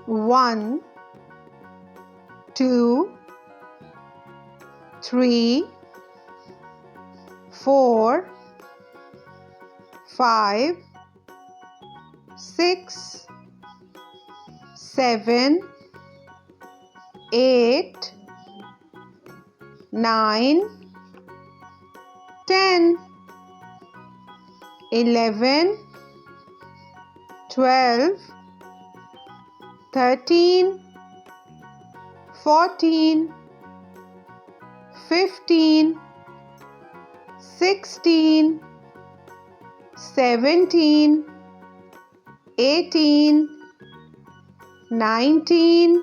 1, 2, 3, 4, 5, 6, 7, 8, 9, 10, 11, 12, 13, 14, 15, 16, 17, 18, 19,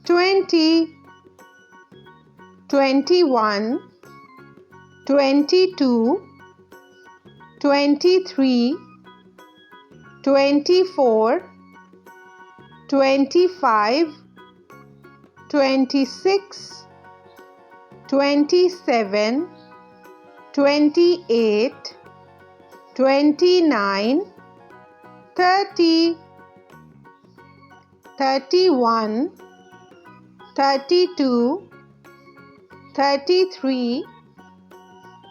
20, 21, 22, 23, 24, 25, 26, 27, 28, 29, 30, 31, 32, 33,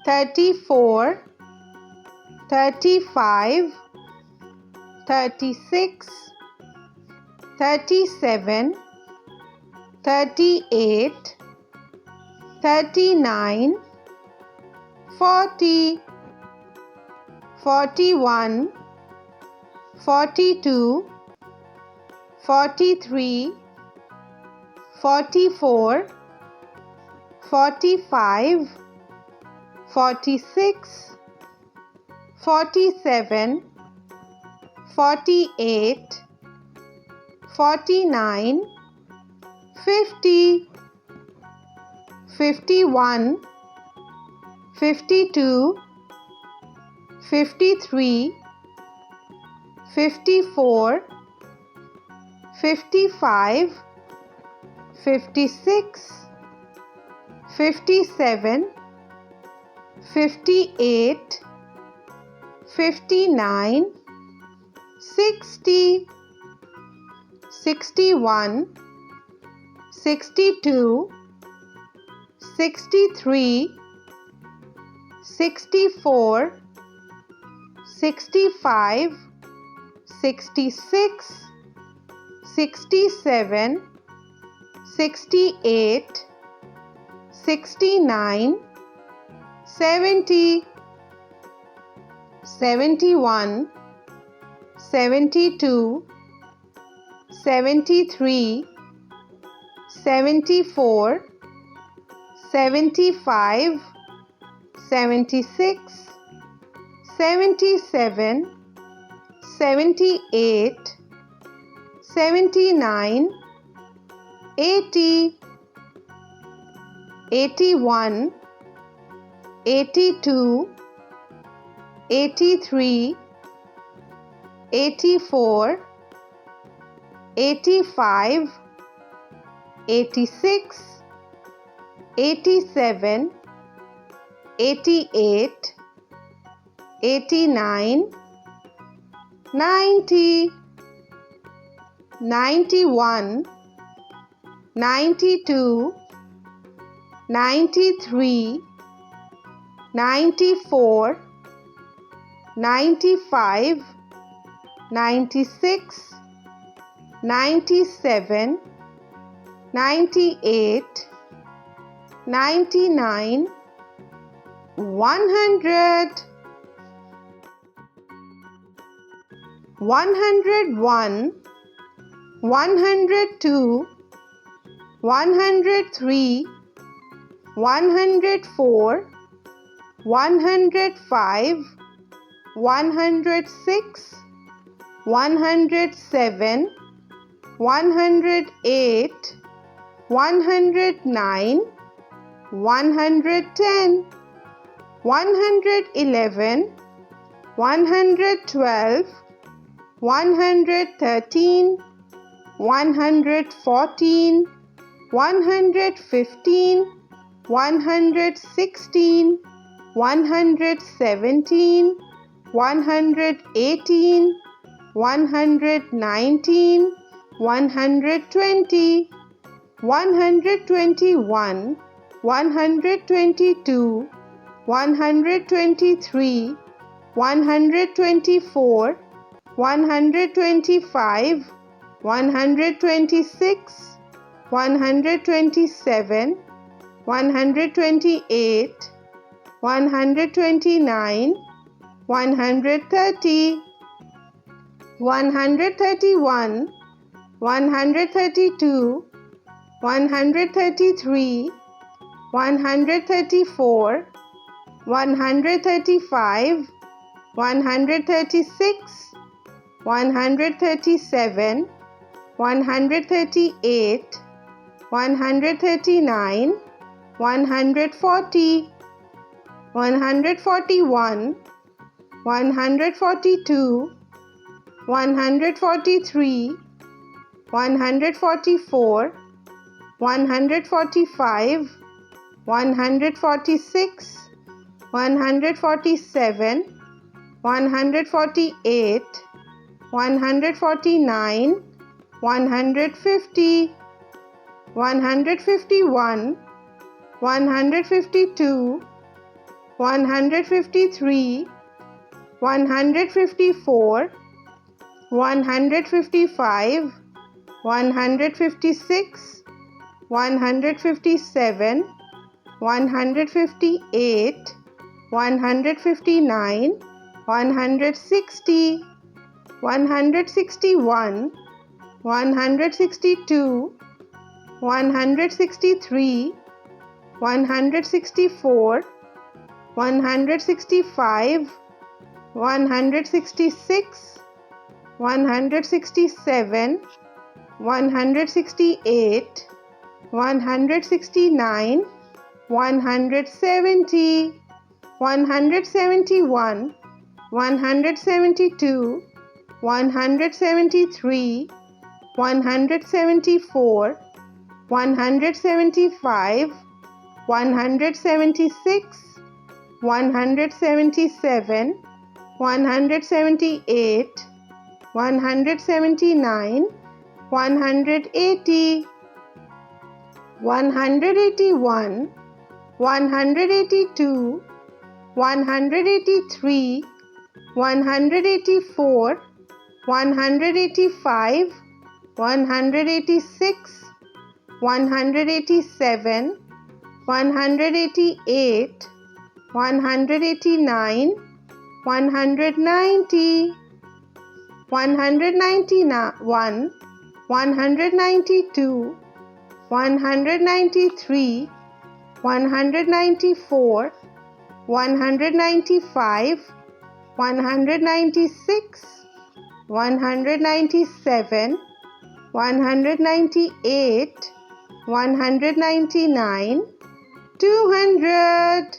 34, 35, 36, 37, 38, 39, 40, 41, 42, 43, 44, 45, 46, 47, 48, 49, 50, 51, 52, 53, 54, 55, 56, 57, 58, 59, 60, 61, 62, 63, 64, 65, 66, 67, 68, 69, 70, 71, 72, 73, 74, 75, 76, 77, 78, 79, 80, 81, 82, 83, 84, 85, 86, 87, 88, 89, 90, 91, 92, 93, 94, 95, 96, 97, 98, 99, 100, 101, 102, 103, 104, 105, 106, 107, 108, 109, 110, 111, 112, 113, 114, 115, 116, 117, 118, 119, 120, 121, 122, 123, 124, 125, 126, 127, 128, 129, 130, 131, 132, 133, 134, 135, 136, 137, 138, 139, 140, 141, 142, 143, 144, 145, 146, 147, 148, 149, 150, 151, 152, 153, 154, 155, 156, 157, 158, 159, 160, 161, 162, 163, 164, 165, 166, 167, 168, 169, 170, 171, 172, 173, 174, 175, 176, 177, 178, 179, 180, 181, 182, 183, 184, 185, 186, 187, 188, 189, 190, 191, 192, 193, 194, 195, 196, 197, 198, 199, 200.